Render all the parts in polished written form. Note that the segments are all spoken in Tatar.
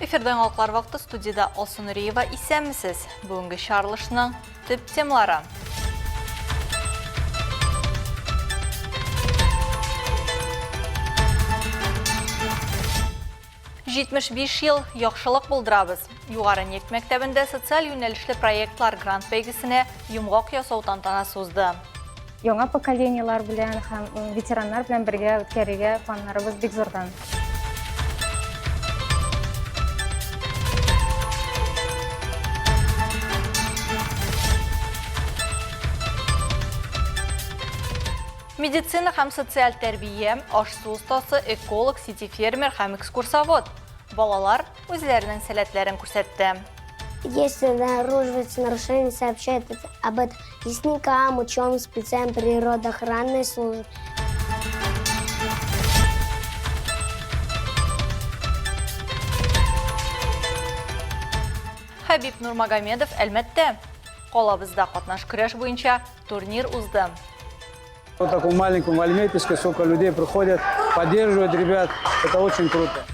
Эфирден алқылар вақты студияда Олсын Үреева исәмісіз. Бүгінгі шарылышының түп темалары. Жетміш 5 ел яқшылық бұлдырабыз. Юғары нефт мектебінде социал юнелішлі проектлар грант бәйгісіне юмғақ ясау тантана созды. Яңа поколениялар белән һәм ветераннар белән бергә үткәрергә планнарыбыз бик зурдан. Медицина һәм социаль тәрбие, аш-су устасы, эколог, сити-фермер һәм экскурсовод. Балалар үзләренең сәләтләрен күрсәтте. Если обнаруживается нарушение, сообщает об этом лесникам, ученым, специалистам природоохранной службы. Хабиб Нурмагомедов әлмәттә. Қалабызда катнаш көрәш буенча турнир узды. Вот таком маленьком Альметьевске сколько людей приходят, поддерживают ребят. Это очень круто.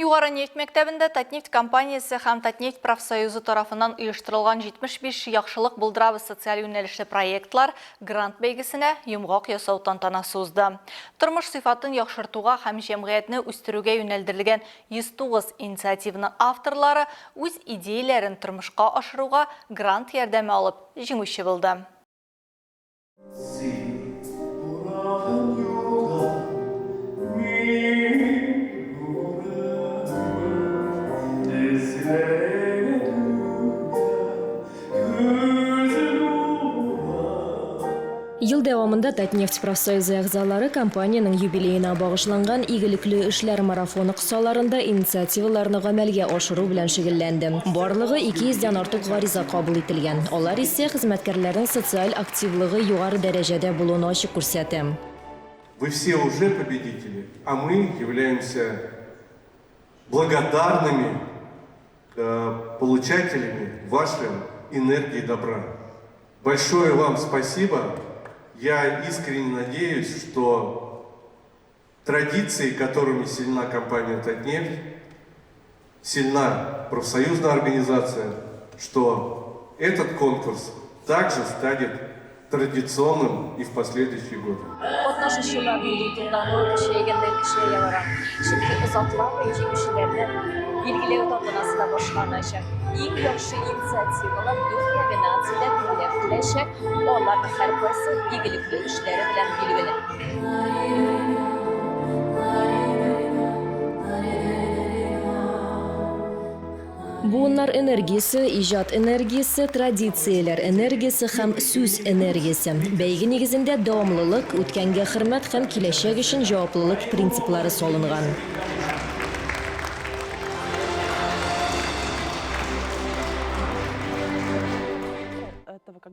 Югары нефт мектебінде Татнефть компаниясы һәм Татнефть профсоюзы тарафынан оештырылган 75 яхшылык булдырабыз социаль юнәлешле проектлар грант бәйгесенә йомгак ясау тантанасы узды. Тормыш сыйфатын яхшыртуга һәм җәмгыятьне үстерүгә юнәлдерелгән 109 инициативаның авторлары үз идеяләрен тормышка ашыруга грант ярдәме алып җиңүче булды. Ел дәвамында Татнефть профсоюзы әгъзалары компанияның юбилейына багышланган игелекле эшләр марафоны кысаларында инициативаларны гамәлгә ашыру белән шөгыльләнде. Барлыгы 200-дән артык гариза кабул ителгән. Алар исә хезмәткәрләрнең социаль активлыгы югары дәрәҗәдә булуын ачык күрсәтә. Вы все уже победители, а мы являемся благодарными получателями вашей энергии добра. Большое вам спасибо. Я искренне надеюсь, что традиции, которыми сильна компания «Татнефть», сильна профсоюзная организация, что этот конкурс также станет традиционным и в последующие годы. Katnaşıcıların bulduğundan kişiye gelen kişiye yararan, şimdi uzatılan ve җиңүчеләрне билгеләү тантанасы да башланачак. Иң яхшы инициативалар 4 номинациядә билгеләнәчәк. Аларның һәркайсы игелекле эшләре белән билгеле. Буыннар энергиясы, иҗат энергиясы, традицияләр энергиясы һәм сүз энергиясы. Бәйге нигезендә дәвамлылык, үткәнгә хөрмәт һәм киләчәк өчен җаваплылык принциплары салынган.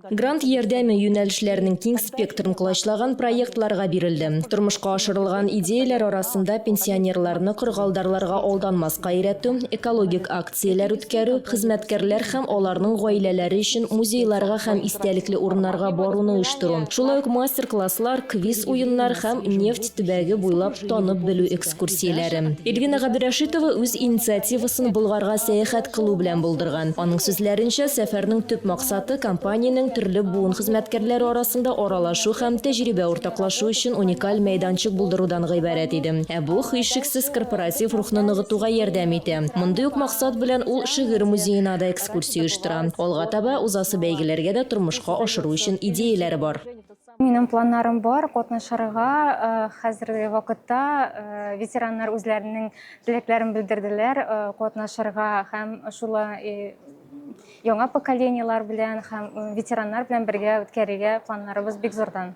Грант ярдәме юнәлешләренең киң спектрын кулачлаган проектларга бирелде. Тормышка ашырылган идеяләр арасында пенсионерларны кыргалдарларга алданмаска өйрәтү, экологик акцияләр үткәрү, хезмәткәрләр һәм аларның гаиләләре өчен музейларга һәм истәлекле урыннарга баруны оештыру. Шулай ук мастер-класслар, квиз уеннар һәм нефть төбәге буйлап танып белү экскурсияләре. Эльвина Габдрашитова үз инициативасын Болгарга сәяхәт кылу белән булдырган. Аның сүзләренчә, сәфәрнең төп максаты компаниянең төрле буын хезмәткәрләре арасында аралашу һәм тәҗрибә уртаклашу өчен уникаль мәйданчык булдырудан гыйбарәт иде. Бу һичшиксез корпоратив рухны ныгытуга ярдәм итә. Мондый ук максат белән ул шигырь музеена да экскурсия оештыра. Алга таба узасы бәйгеләргә дә тормышка ашыру өчен идеяләре бар. Минем планнарым бар, катнашырга. Хәзерге вакытта ветераннар үзләренең теләкләрен белдерделәр, катнашырга һәм шулай яңа поколениялар белән һәм ветераннар белән бергә үткәрергә планнарыбыз бик зурдан.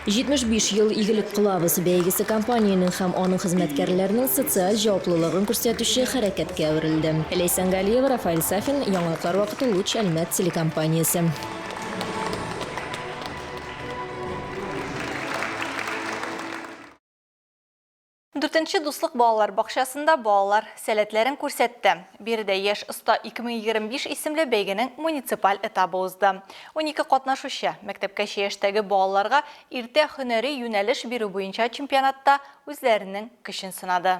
75 ел игелек кылабыз бәйгесе компанияның һәм аның хезмәткәрләренең социаль җаваплылыгын күрсәтүче хәрәкәткә әверелде. Ләйсән Галиева, Рафаэль Сафин, Яңалыклар вакыты Луч Әлмәт телекомпаниясе. 4-нче дуслык балалар бакчасында балалар сәләтләрен күрсәтте. Биредә яшь оста 2025 исемле бәйгенең муниципаль этабы узды. 12 катнашучы мәктәпкәчә яшьтәге балаларга иртә һөнәри юнәлеш бирү буенча чемпионатта үзләренең көчен сынады.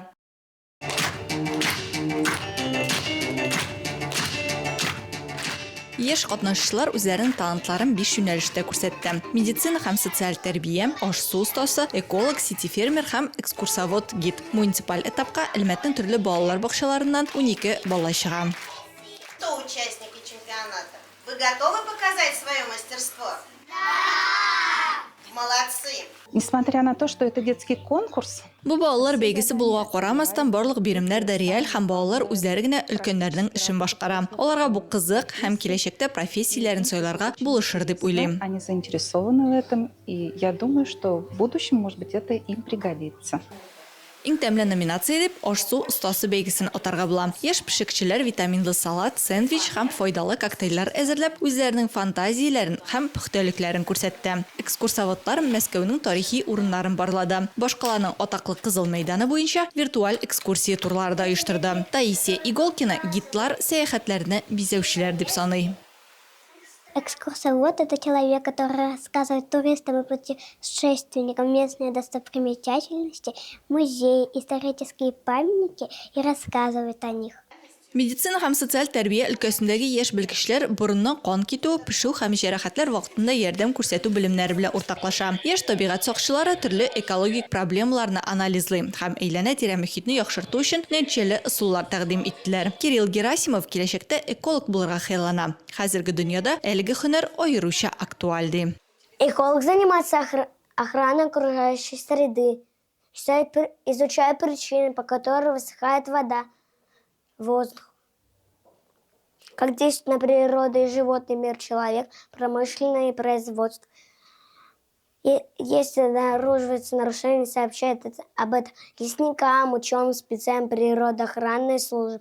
Еш катнашучылар үзләренең талантларын 5 юнәлештә күрсәтте. Медицина һәм социаль тәрбия, аш-су остасы, эколог, сити-фермер һәм экскурсовод гид. Муниципаль этапка Әлмәтнең төрле балалар бакчаларыннан 12 бала чыга. Кто участники чемпионата? Вы готовы показать свое мастерство? Молодцы! Несмотря на то, что это детский конкурс, Бу балалар бәйгесе булуга карамастан барлык биремнәр дә реаль һәм балалар үзләре генә өлкәннәрнең эшен башкара. Аларга бу кызык һәм киләчәктә профессияләрен сайларга булышыр дип уйлыйм. они заинтересованы в этом, и я думаю, что в будущем, может быть, это им пригодится. Иң тәмле номинация дип аш-су остасы бәйгесен атарга була. Яшь пешекчеләр витаминлы салат, сэндвич һәм файдалы коктейльләр әзерләп, үзләренең фантазияләрен һәм пөхтәлекләрен күрсәтте. Экскурсоводлар Мәскәүнең тарихи урыннарын барлады. Башкаланың атаклы Кызыл мәйданы буенча виртуаль экскурсия турлары да оештырды. Таисия Иголкина гидлар сәяхәтләрне бизәүчеләр дип саный. Экскурсовод – это человек, который рассказывает туристам и путешественникам местные достопримечательности, музеи, исторические памятники и рассказывает о них. Медицина һәм социаль тәрбия өлкәсендәге яшь белгечләр борынның кан китү, пешү һәм җәрәхәтләр вакытында ярдәм күрсәтү белемнәре белән уртаклаша. Яшь табигать сакчылары төрле экологик проблемаларны анализлый һәм әйләнә-тирә мөхитне яхшырту өчен нәтиҗәле ысуллар тәкъдим иттеләр. Кирилл Герасимов киләчәктә эколог булырга хыяллана. Хәзерге дөньяда әлеге һөнәр аеруча актуаль ди. Эколог занимается охраной окружающей среды, изучая причины, по которым высыхает вода, воздух. Как действует на природу и животный мир человек, промышленное производство. И если обнаруживается нарушение, сообщает об этом лесникам, ученым, спецам природоохранной службы.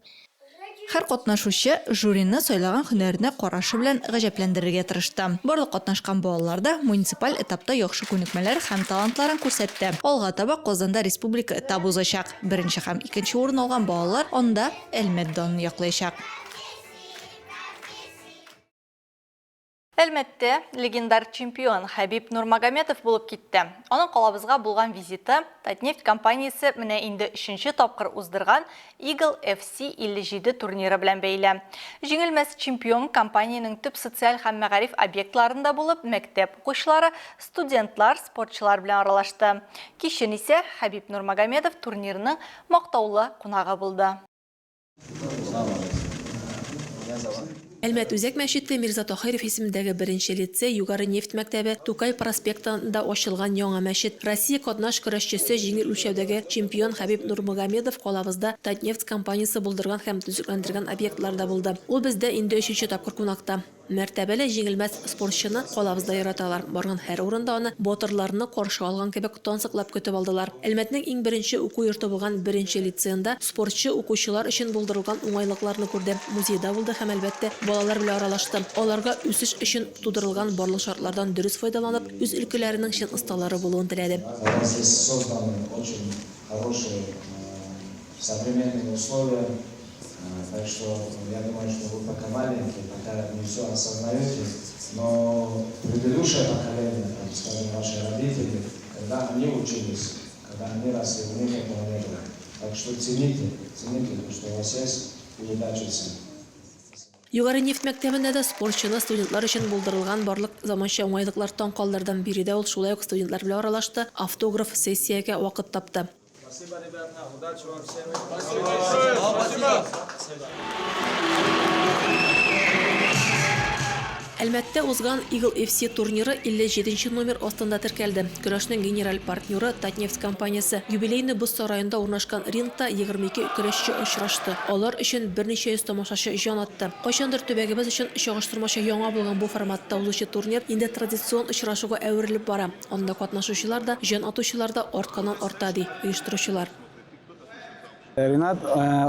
Һәр катнашучы жюрины сайлаган һөнәренә карашы белән гаҗәпләндерергә тырышты. Барлык катнашкан балалар да муниципаль этапта яхшы күнекмәләр һәм талантларын күрсәтте. Алга таба Казанда республика этабы узачак. Беренче һәм икенче урын алган балалар анда Әлмәт данын яклаячак. Әлмәттә легендар чемпион Хабиб Нурмагомедов булып китте. Аның калабызга булган визиты Татнефть компаниясе менә инде 3нче тапкыр уздырган Eagle FC 57 турниры белән бәйле. Җиңелмәс чемпион компаниянең төп социаль һәм мәгариф объектларында булып, мәктәп укучылары, студентлар, спортчылар белән аралашты. Кичен исә Хабиб Нурмагомедов турнирның мактаулы кунагы булды. Әлмәт үзәк мәчете Мирза Тахиров исемендәге беренче лицей югары нефть мәктәбе Тукай проспектында ачылган яңа мәчет. Россия катнаш көрәшчесе җиңел үлчәүдәге чемпион Хабиб Нурмагомедов калабызда Татнефть компаниясе булдырган һәм төзекләндергән объектларда булды. Ул бездә инде 3нче тапкыр кунакта. Мәртәбәле җиңелмәс спортчыны калабызда яраталар. Барган һәр урында аны батырларны каршы алган кебек тансыклап көтеп алдылар. Әлмәтнең иң беренче уку йорты булган беренче лицейда спортчы укучылар өчен булдырылган уңайлыкларны күрде. Музейда булды һәм әлбәттә балалар белән аралашты. Аларга үсеш өчен тудырылган барлык шартлардан дөрес файдаланып, үз өлкәләренең чын осталары булуын теләде. Так что я думаю, что вы пока маленькие, пока не все осознаете, но предыдущее поколение, скажем, ваши родители, когда они учились, когда они росли, у них этого не было. Так что цените, что у вас есть, и удачи всем. Югары нефть мәктәбендә дә спортчыны студентлар өчен булдырылган барлык заманча уңайлыклар таң калдырдан биредә ул шулай ук студентлар белән аралашты, автограф сессиягә вакыт тапты. Спасибо, ребята. Удачи вам всем. Әлмәттә узган Eagle FC турниры 57 номер астында теркәлде. Көрәшнең генераль партнеры Татнефть компаниясе. Юбилейный боз сараенда урнашкан рингта 22 көрәшче очрашты. Алар өчен берничә йөз тамашачы җан атты. Кайчандыр төбәгебез өчен чагыштырмача яңа булган бу форматта узучы турнир инде традицион очрашуга әверелеп бара. Анда катнашучылар да, җан атучылар да артканнан арта ди оештыручылар. Ренат,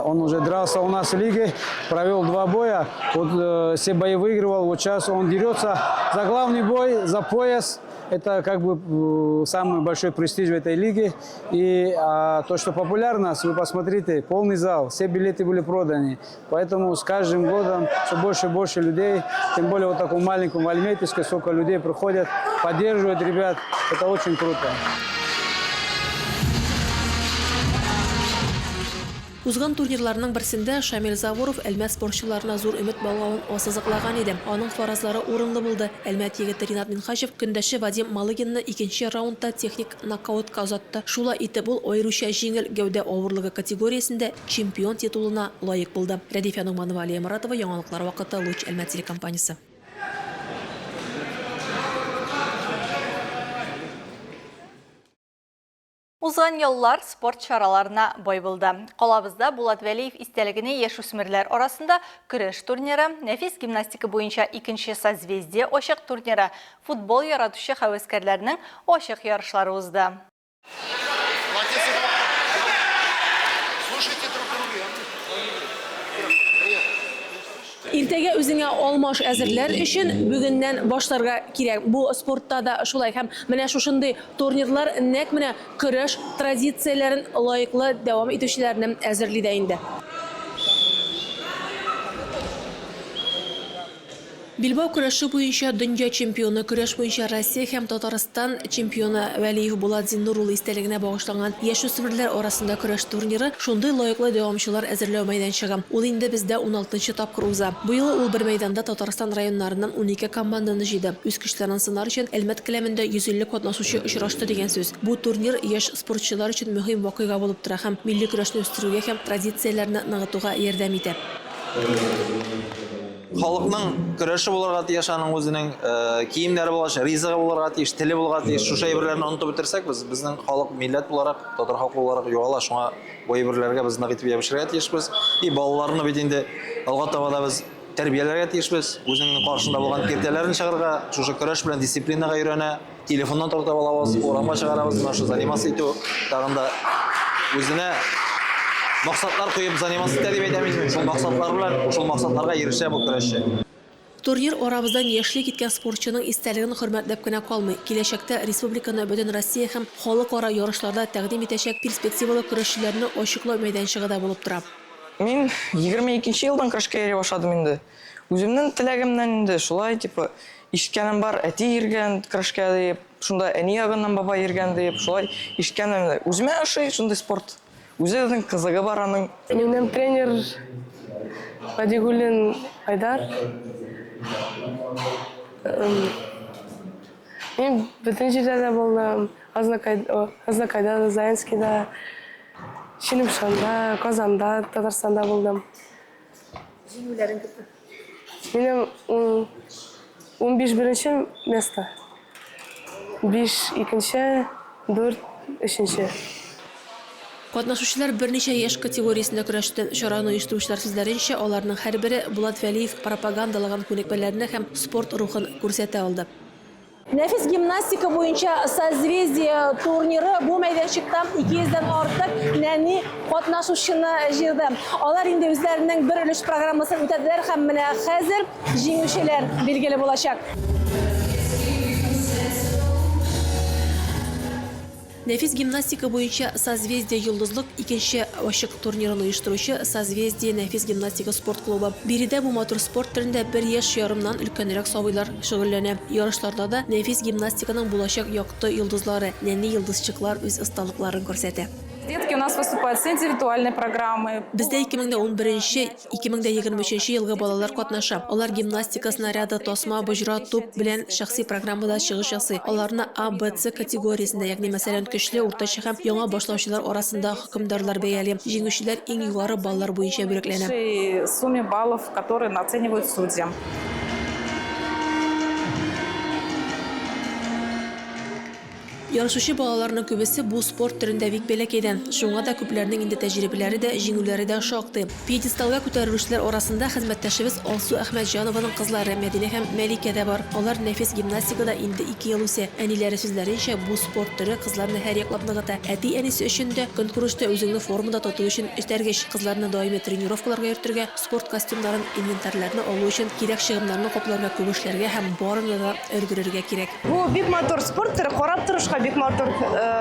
он уже дрался у нас в лиге, провел 2 боя, вот все бои выигрывал, вот сейчас он дерется за главный бой, за пояс. это как бы самый большой престиж в этой лиге. И то, что популярность, вы посмотрите, полный зал, все билеты были проданы. Поэтому с каждым годом все больше и больше людей, тем более вот таком маленьком Альметьевске, сколько людей приходят, поддерживают ребят. Это очень круто. Узган турнирларының берсендә Шамил Заворов Әлмәт спортчыларына зур өмет балавын ассызыклаган иде. Аның фаразлары урынлы булды. Әлмәт егете Ринат Минхашев көндәше Вадим Малыгинны икенче раунда техник нокаутка озатты. Шула итеп ул аеруча җиңел гәүдә авырлыгы категориясендә чемпион титулына лаек булды. Рәдифә Нугманова, Алия Маратова, яңалыклар вакыты, Луч Әлмәт телекомпаниясе. Узган еллар спорт чараларына бай булды. Калабызда Булат Вәлиев истәлегенә яшүсмерләр арасында көрәш турниры, нәфис гимнастика буенча икенче созвездие ачык турниры, футбол яратучы хәвәскәрләрнең ачык ярышлары узды. Иртәгә үзеңә алмаш әзерләр өчен бүгеннән башларга кирәк. Бу спортта да шулай һәм менә шушындый турнирлар нәкъ менә көрәш традицияләрен лаеклы дәвам итүчеләрне әзерли дә инде. Билбау көрәше буенча дөнья чемпионы, көрәш буенча Россия һәм Татарстан чемпионы Вәлиев Булат Зиннурулы истәлегенә багышланган яшүсмерләр арасында көрәш турниры шундый лаеклы дәвамчылар әзерләү мәйданчыгы. Ул инде бездә 16-нчы тапкыр уза. Бу ел ул бер мәйданда Татарстан районнарыннан 12 команданы җыйды. Үз көчләрен сынар өчен Әлмәт келәмендә 150 катнашучы очрашты дигән сүз. Бу турнир яшь спортчылар өчен мөһим вакыйга булып тора һәм милли көрәшне үстерүгә һәм традицияләрне ныгытуга ярдәм итә. Халыкның көрәше булырга тиеш, аның үзенең киемнәре булгач, ризыгы булырга тиеш, теле булырга тиеш. Шушы әйберләрне онытып бетерсәк, безнең халык милләт буларак, татар халкы буларак югала. Шуңа бу әйберләргә без нык итеп ябышырга тиешбез. И балаларны бит инде алга таба да без тәрбияләргә тиешбез. Үзенең каршында булган киртәләрен чыгарга, шушы көрәш белән дисциплинага өйрәнә, телефоннан тартып алабыз, урамга чыгарабыз, шушы заниматься итү тагында үзенә максатлар куеп заниматься итә дип әйтәм мин. Шул максатлар белән, шул максатларга ирешә бу көрәшче. Турнир арабыздан яшьли киткән спортчының истәлеген хөрмәтләп кенә калмый. Киләчәктә республиканы бөтен Россия һәм халыкара ярышларда тәкъдим итәчәк перспективалы көрәшчеләрне ачыклау мәйданчыгы да булып тора. Мин 22 елдан көрәшкә йөри башладым инде. Үземнең теләгемнән инде шулай типа ишеткәнем бар, әти йөргән көрәшкә дип, шунда әни ягыннан баба йөргән дип, шулай ишеткәнем. Үземә ошый шундый спорт. Үзенең кызыгы бар аның. Минем тренер Вадигулин Айдар. Мин бөтен җирдә булдым. Азнакайда, Заинскийда, Шилемшанда, Казанда, Татарстанда булдым. Җиңүләрен көтте. Минем 15 беренче место. 5 икенче, 4 өченче. Катнашучылар берничә яшь категориясендә көрәштә. Чараны оештыручылар сүзләренчә, аларның һәрбере Булат Вәлиев пропагандалаган күнекмәләрне һәм спорт рухын күрсәтә алды. Нәфис гимнастика буенча созвездие турниры бу мәйданчыкта 200-дән артык нәни катнашучыны җыйды. Алар инде үзләренең бер өлеш программасын үтәделәр һәм менә хәзер җиңүчеләр билгеле булачак. Нәфис гимнастика буенча созвездие йолдызлык икенче ачык турнирын оештыручы созвездие нәфис гимнастика спорт клубы. Биредә бу матур спорт төрендә 1 яшь ярымнан өлкәнрәк сабыйлар шөгыльләнә. Ярышларда да нәфис гимнастиканың булачак якты йолдызлары, нәни йолдызчыклар үз осталыкларын күрсәтә. Детки у нас выступают с индивидуальной программой. Бездә 2011-2023 елгы балалар катнаша. Алар гимнастика, снаряды, тасма, боҗра, туп белән шәхси программада чыгыш ясый. Аларны А, Б, С категориясендә, ягъни мәсәлән, көчле, уртача һәм яңа башлаучылар арасында хөкемдарлар бәяли. Җиңүчеләр иң югары баллар буенча бүләкләнә. В сумме баллов, которые оценивают судьи. Yarışışı bağlarının köbесі bu sport türünde vik belekeyden. Şoňa da köplerinin indi tecrübeleri de, jiňüleri de şoqdy. Piedestalga kötärülüşler orasında hizmetdaşыбыз Alsu Ahmetjanovanың kızları Medine hem Melike de var. Onlar nefis gimnastikada indi 2 yıl üse. Әниләре сүзләренчә, бу спорт türü кызларны һәр яклап ныгыта. Әти әнисе өчен дә конкурста үзеңне формада тоту өчен эштәргеч, кызларны даими тренировкаларга йөртергә, спорт костюмнарын, инвентарьларны алу өчен кирәк чыгымнарны капларга күп эшләргә һәм барыны да өлгерергә кирәк. Бу бик матур спорт түрі, карап торышка бик матур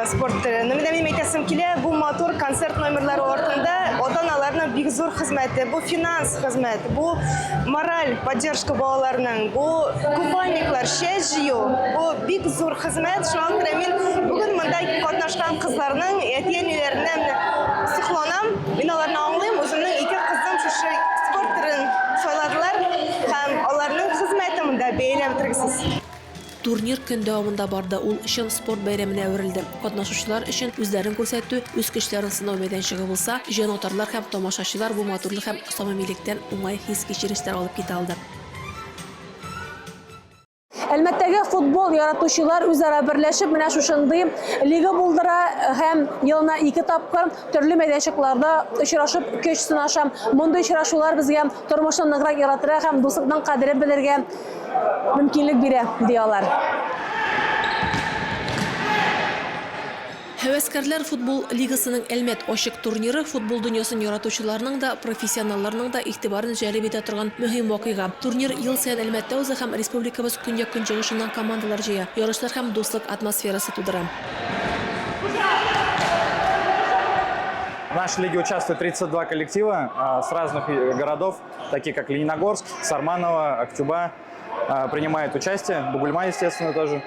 спорт түрі. Мен әйтәсем килә, бу матур концерт номерлары ортында ата-аналарның бик зур хезмәте, бу финанс хезмәте, бу мораль поддержка балаларның, бу купальниклар, шәй җыю, бу бик зур хезмәт. Шуңа күрә мин бүген монда катнашкан кызларның әти-әниләреннән сыкланам. Мин аларны аңлыйм, үземнең 2 кызым шушы спорт түрен сайладылар һәм аларның хезмәте монда бәяләп торгысыз. Турнир көн дәвамында барды, ул чын спорт бәйрәменә әверелде. Катнашучылар өчен үзләрен күрсәтү, үз көчләрен сынау мәйданчыгы булса, җанатарлар һәм тамашачылар бу матурлык һәм самимилектән уңай хис кичерешләр алып китә алды. Әлмәттәге футбол яратучылар үзара берләшеп менә шушындый лига булдыра һәм елына 2 тапкыр төрле мәйданчыкларда очрашып көч сынаша. Мондый очрашулар безгә тормышны ныграк яратыра һәм дуслыкның кадерен белергә мөмкинлек бирә, диялар. Һәвәскәрләр футбол лигасының Әлмәт ачык турниры футбол дөньясын яратучыларның да, профессионалларның да игътибарын җәлеп итә торган мөһим вакыйга. Турнир ел саен Әлмәттә уза һәм республикабыз көньяк-көнчыгышыннан командалар җыя. Ярышлар һәм дуслык атмосферасы тудыра. В нашей лиге участвует 32 коллектива с разных городов, такие как Лениногорск, Сарманово, Актюба. Принимает участие, Бугульма, естественно, тоже.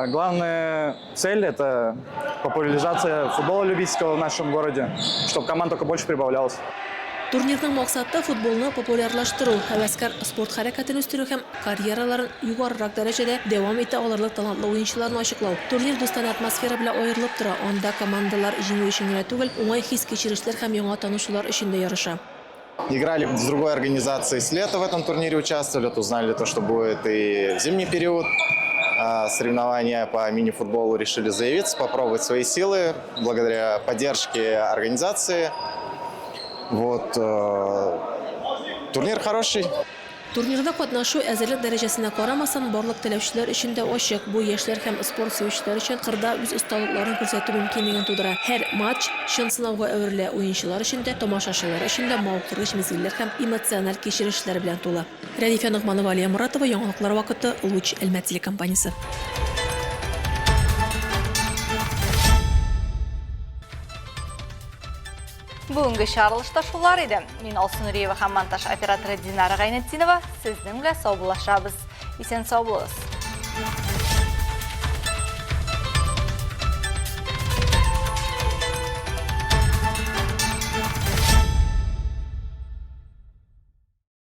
Главная цель – это популяризация футбола любительского в нашем городе, чтобы команд только больше прибавлялось. Турнирның максаты футболны популярлаштыру, һәвәскәр спорт хәрәкәтен үстерү һәм карьераларын югарырак дәрәҗәдә дәвам итә алырлык талантлы уенчыларны ачыклау. Турнир дустана атмосфера белән аерылып тора. Анда командалар җиңү өчен генә түгел, уңай хис кичерешләр һәм яңа танышулар өчен дә ярыша. Играли с другой организацией с лета в этом турнире, участвовали, узнали то, что будет и в зимний период. Соревнования по мини-футболу решили заявиться, попробовать свои силы благодаря поддержке организации. Вот. Турнир хороший. Турнирда катнашу әзерлек дәрәҗәсенә карамасан, барлык теләүчеләр өчен дә ачык. Бу яшьләр һәм спорт сөючеләр өчен кырда үз осталыкларын күрсәтү мөмкинлеген тудыра. Һәр матч чын сынауга әверелә, уенчылар өчен дә, тамашачылар өчен дә мавыктыргыч мизгелләр һәм эмоциональ кичерешләр белән тулы. Рәдифә Нигъманова, Алия Моратова, яңалыклар вакыты, Луч Әлмәт телекомпаниясе. Бүгінгі шарылышта шулар еді. Мен Алсын Үреева һәм монтаж операторы Динара Гайнетдинова. Сезнең белән сау булашабыз. Исән сау булыгыз.